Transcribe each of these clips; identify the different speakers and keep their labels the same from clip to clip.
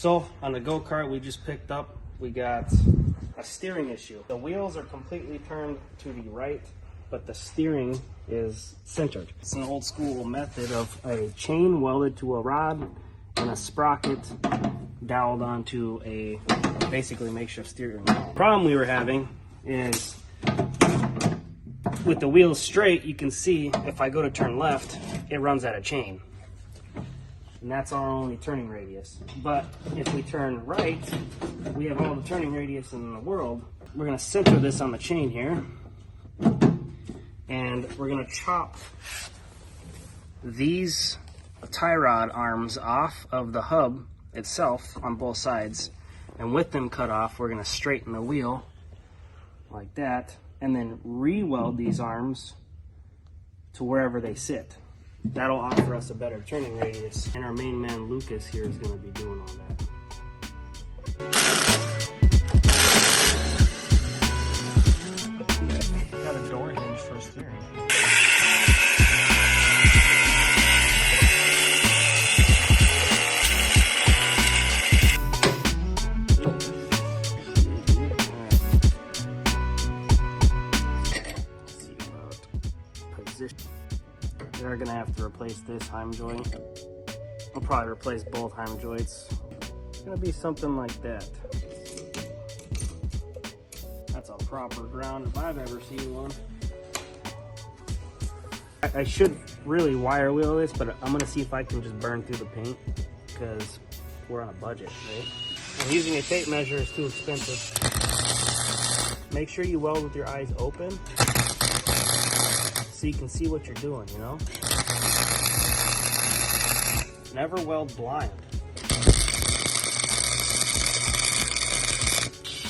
Speaker 1: So on the go-kart we just picked up, we got a steering issue. The wheels are completely turned to the right, but the steering is centered. It's an old school method of a chain welded to a rod and a sprocket doweled onto a basically makeshift steering wheel. The problem we were having is with the wheels straight, you can see if I go to turn left, it runs out of chain. And that's our only turning radius. But if we turn right, we have all the turning radius in the world. We're gonna center this on the chain here, and we're gonna chop these tie rod arms off of the hub itself on both sides. And with them cut off, we're gonna straighten the wheel like that, and then re-weld these arms to wherever they sit. That'll offer us a better turning radius, and our main man Lucas here is going to be doing all that.
Speaker 2: Got a door hinge for steering.
Speaker 1: We're gonna have to replace this heim joint. I'll probably replace both heim joints. It's gonna be something like that. That's a proper ground if I've ever seen one. I should really wire wheel this, but I'm gonna see if I can just burn through the paint because we're on a budget, right? And using a tape measure is too expensive. Make sure you weld with your eyes open so you can see what you're doing, you know? Never weld blind.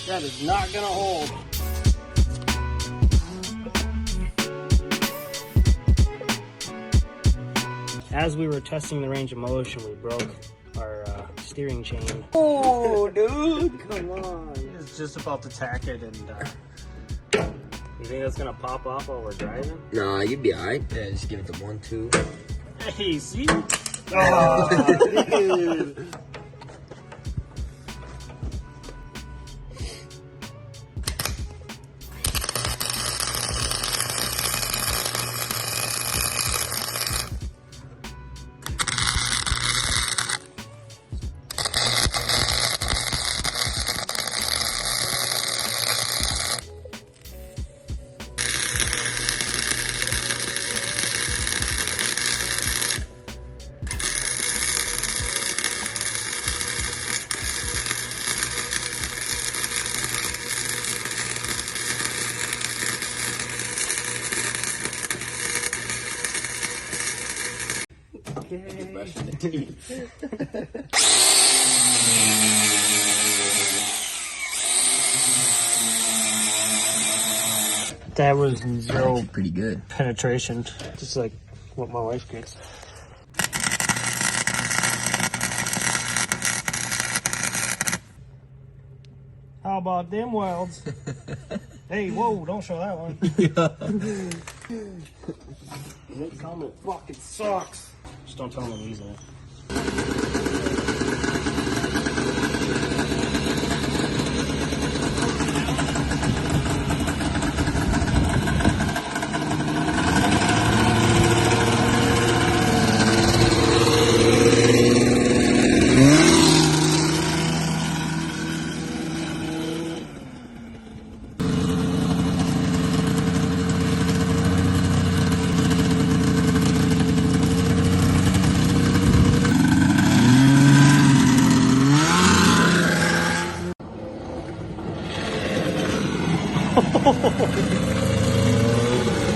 Speaker 1: That is not gonna hold. As we were testing the range of motion, we broke our steering chain.
Speaker 2: Oh, dude!
Speaker 1: Come on.
Speaker 2: It's just about to tack it and...
Speaker 1: You think that's gonna pop off while we're driving?
Speaker 3: Nah, you'd be alright. Yeah, just give it the 1-2.
Speaker 1: Hey, see? Oh, dude.
Speaker 2: That was zero
Speaker 3: Pretty good.
Speaker 2: penetration.
Speaker 1: Just like what my wife gets.
Speaker 2: How about them welds? Hey, whoa, don't show that one.
Speaker 1: This helmet fucking sucks. Just don't tell them I'm using it.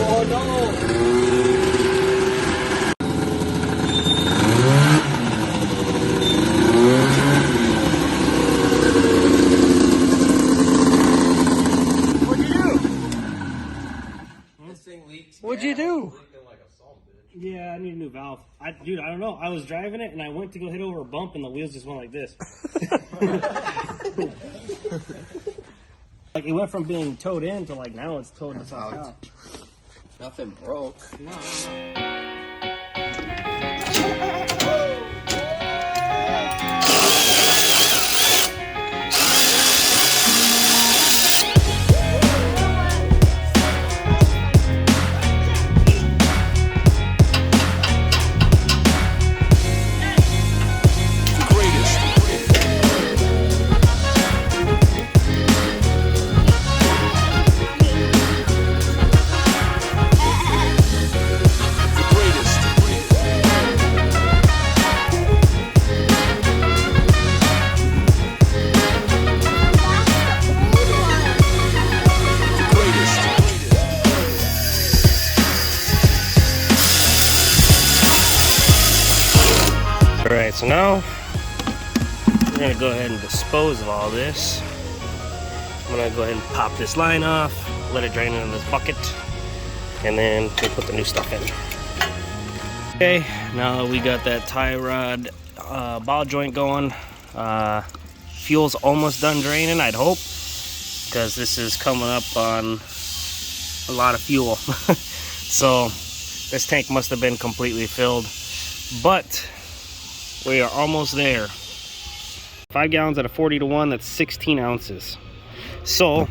Speaker 2: Oh no! What'd you do?
Speaker 3: This thing leaks.
Speaker 2: What'd you do?
Speaker 1: Yeah, I need a new valve. Dude, I don't know. I was driving it and I went to go hit over a bump and the wheels just went like this. Like it went from being towed in to like now it's towed to south out.
Speaker 3: Nothing broke.
Speaker 1: So now we're gonna go ahead and dispose of all this. I'm gonna go ahead and pop this line off, let it drain into this bucket, and then we'll put the new stuff in. Okay, now we got that tie rod ball joint going. Fuel's almost done draining, I'd hope, because this is coming up on a lot of fuel. So this tank must have been completely filled, but we are almost there. 5 gallons at a 40-to-1, that's 16 ounces. So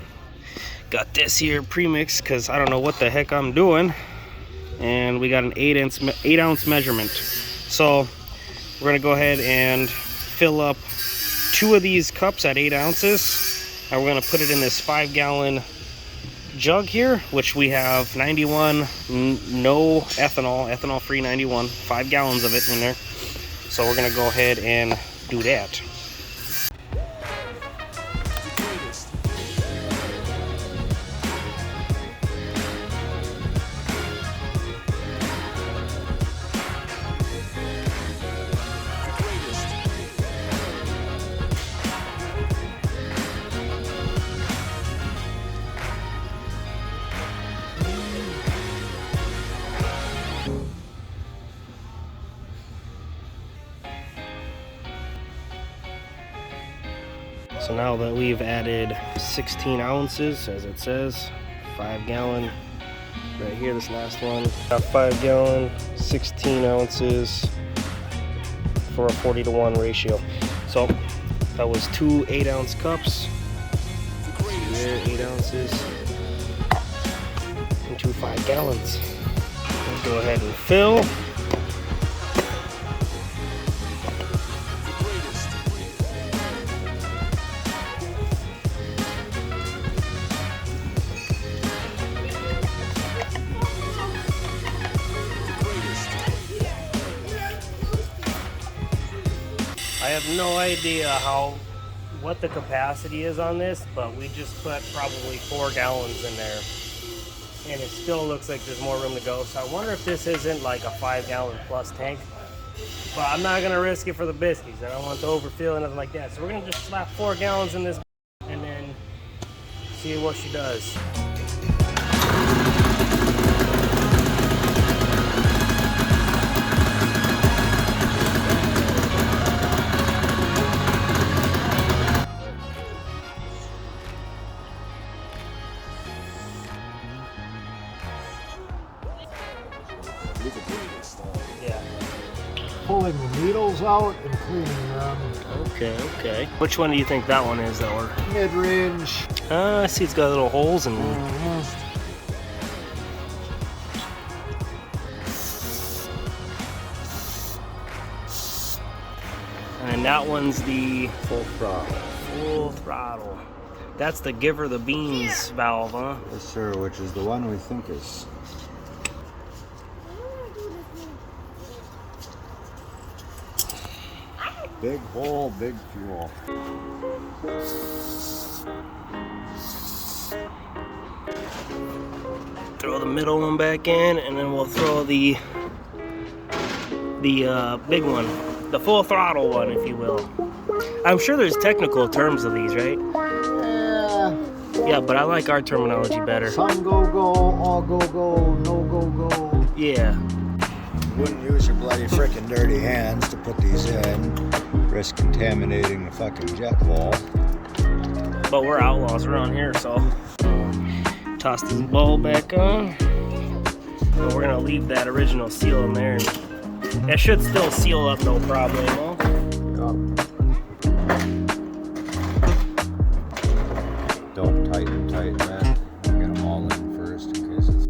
Speaker 1: got this here premix because I don't know what the heck I'm doing, and we got an 8-ounce measurement. So we're gonna go ahead and fill up 2 of these cups at 8 ounces, and we're gonna put it in this 5-gallon jug here, which we have 91 no ethanol free 91, 5 gallons of it in there. So we're gonna go ahead and do that. So now that we've added 16 ounces, as it says, 5 gallon, right here, this last one, got 5 gallon, 16 ounces for a 40-to-1 ratio. So that was 2 8-ounce cups, there, 8 ounces, and 2 5 gallons. Let's go ahead and fill. I have no idea what the capacity is on this, but we just put probably 4 gallons in there, and it still looks like there's more room to go. So I wonder if this isn't like a 5 gallon plus tank, but I'm not gonna risk it for the biscuits. I don't want to overfill or nothing like that. So we're gonna just slap 4 gallons in this and then see what she does. Yeah.
Speaker 2: Pulling the needles out and cleaning them.
Speaker 1: Okay. Which one do you think that one is, though? Or
Speaker 2: Mid-range.
Speaker 1: I see it's got little holes in them. And that one's the
Speaker 3: Full throttle.
Speaker 1: full throttle. That's the give her the beans valve, huh?
Speaker 4: Yes, sir, which is the one we think is. Big hole, big fuel.
Speaker 1: Throw the middle one back in, and then we'll throw the big one, the full throttle one, if you will. I'm sure there's technical terms of these, right? Yeah, but I like our terminology better.
Speaker 2: Some go-go, all go-go, no go-go.
Speaker 1: Yeah.
Speaker 4: Wouldn't use your bloody frickin' dirty hands to put these in. Risk contaminating the fucking jet valve.
Speaker 1: But we're outlaws around here, so toss this ball back on. And we're gonna leave that original seal in there. It should still seal up no problem.
Speaker 4: Don't tighten that. Get them all in first in case it's.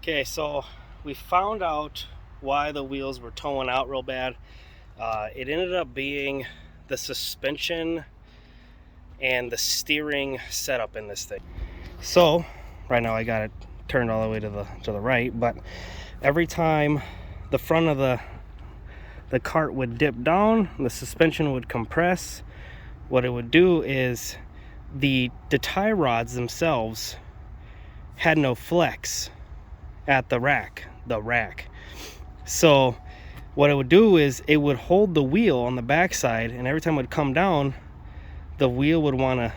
Speaker 1: Okay, so we found out why the wheels were towing out real bad. It ended up being the suspension and the steering setup in this thing. So right now I got it turned all the way to the right, but every time the front of the cart would dip down, the suspension would compress. What it would do is the tie rods themselves had no flex at the rack. So what it would do is it would hold the wheel on the backside, and every time it would come down, the wheel would want to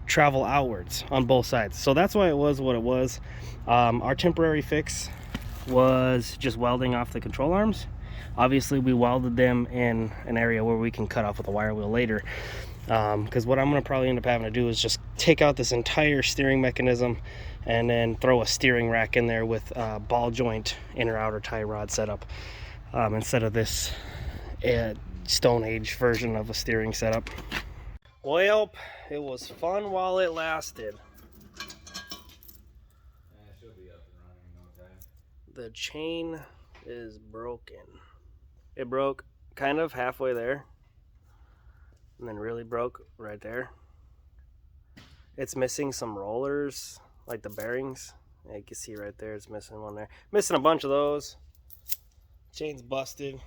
Speaker 1: travel outwards on both sides. So that's why it was what it was. Our temporary fix was just welding off the control arms. Obviously we welded them in an area where we can cut off with a wire wheel later, because what I'm going to probably end up having to do is just take out this entire steering mechanism and then throw a steering rack in there with ball joint inner outer tie rod setup, instead of this Stone Age version of a steering setup. Well, it was fun while it lasted. The chain is broken. It broke kind of halfway there, and then really broke right there. It's missing some rollers, like the bearings. Yeah, you can see right there, it's missing one there. Missing a bunch of those. Chain's busted.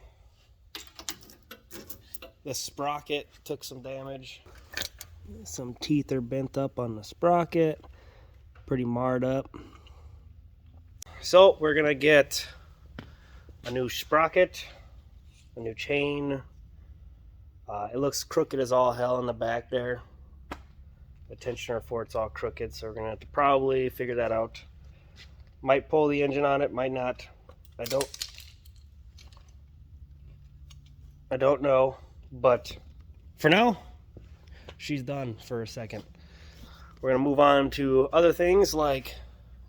Speaker 1: The sprocket took some damage. Some teeth are bent up on the sprocket. Pretty marred up. So we're gonna get a new sprocket, a new chain. It looks crooked as all hell in the back there. The tensioner for it's all crooked, so we're gonna have to probably figure that out. Might pull the engine on it, might not. I don't know, but for now, she's done for a second. We're gonna move on to other things like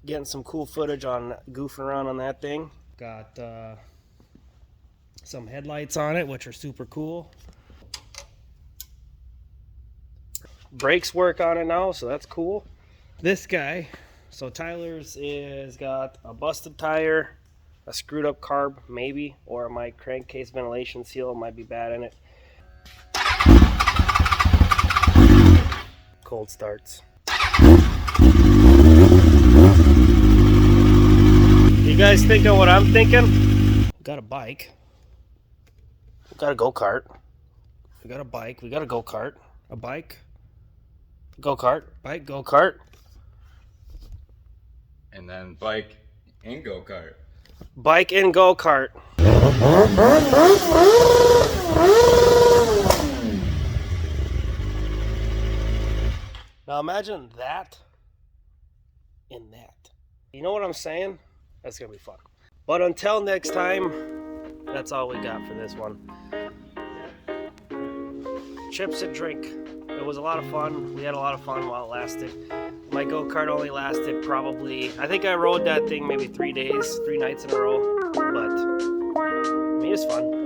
Speaker 1: getting some cool footage on goofing around on that thing. Got some headlights on it, which are super cool. Brakes work on it now, so that's cool. This guy, so Tyler's is got a busted tire, a screwed up carb maybe, or my crankcase ventilation seal might be bad in it. Cold starts. You guys thinking what I'm thinking? We got a bike. We got a go-kart. We got a bike. We got a go-kart. A bike. Go-kart. Bike. Go-kart.
Speaker 5: And then bike and go-kart.
Speaker 1: Bike and go-kart. Now imagine that in that. You know what I'm saying? That's gonna be fun. But until next time, that's all we got for this one. Chips and drink. It was a lot of fun. We had a lot of fun while it lasted. My go-kart only lasted probably, I think I rode that thing maybe 3 nights in a row. But I mean, it's fun.